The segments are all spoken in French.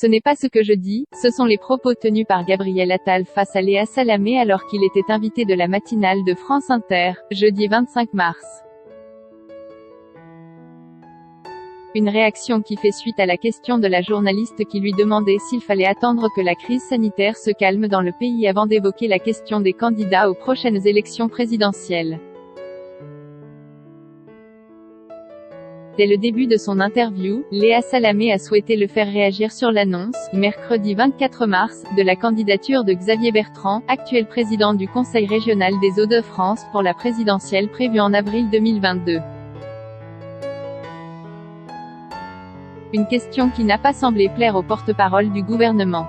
Ce n'est pas ce que je dis, ce sont les propos tenus par Gabriel Attal face à Léa Salamé alors qu'il était invité de la matinale de France Inter, jeudi 25 mars. Une réaction qui fait suite à la question de la journaliste qui lui demandait s'il fallait attendre que la crise sanitaire se calme dans le pays avant d'évoquer la question des candidats aux prochaines élections présidentielles. Dès le début de son interview, Léa Salamé a souhaité le faire réagir sur l'annonce, mercredi 24 mars, de la candidature de Xavier Bertrand, actuel président du Conseil régional des Hauts-de-France, pour la présidentielle prévue en avril 2022. Une question qui n'a pas semblé plaire au porte-parole du gouvernement.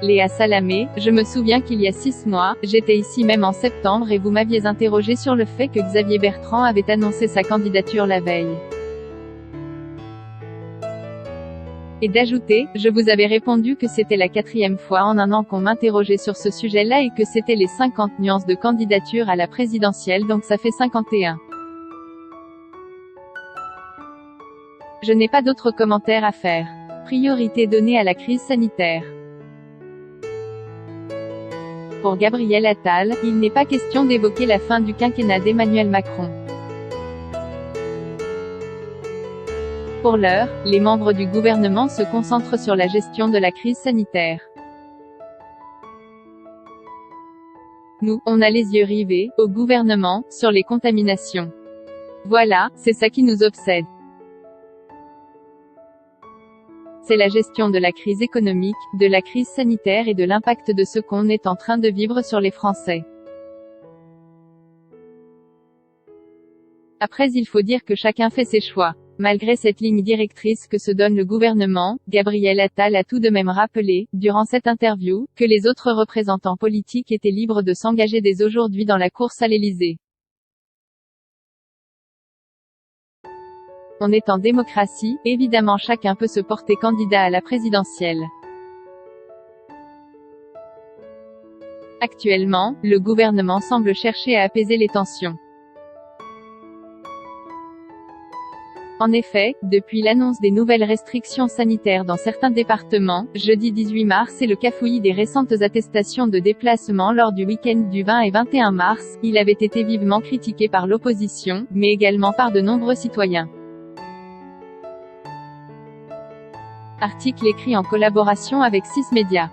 Léa Salamé: je me souviens qu'il y a 6 mois, j'étais ici même en septembre et vous m'aviez interrogé sur le fait que Xavier Bertrand avait annoncé sa candidature la veille. Et d'ajouter, je vous avais répondu que c'était la 4e fois en un an qu'on m'interrogeait sur ce sujet-là et que c'était les 50 nuances de candidature à la présidentielle donc ça fait 51. Je n'ai pas d'autres commentaires à faire. Priorité donnée à la crise sanitaire. Pour Gabriel Attal, il n'est pas question d'évoquer la fin du quinquennat d'Emmanuel Macron. Pour l'heure, les membres du gouvernement se concentrent sur la gestion de la crise sanitaire. Nous, on a les yeux rivés, au gouvernement, sur les contaminations. Voilà, c'est ça qui nous obsède. C'est la gestion de la crise économique, de la crise sanitaire et de l'impact de ce qu'on est en train de vivre sur les Français. Après il faut dire que chacun fait ses choix. Malgré cette ligne directrice que se donne le gouvernement, Gabriel Attal a tout de même rappelé, durant cette interview, que les autres représentants politiques étaient libres de s'engager dès aujourd'hui dans la course à l'Élysée. On est en démocratie, évidemment chacun peut se porter candidat à la présidentielle. Actuellement, le gouvernement semble chercher à apaiser les tensions. En effet, depuis l'annonce des nouvelles restrictions sanitaires dans certains départements, jeudi 18 mars et le cafouillis des récentes attestations de déplacement lors du week-end du 20 et 21 mars, il avait été vivement critiqué par l'opposition, mais également par de nombreux citoyens. Article écrit en collaboration avec 6 médias.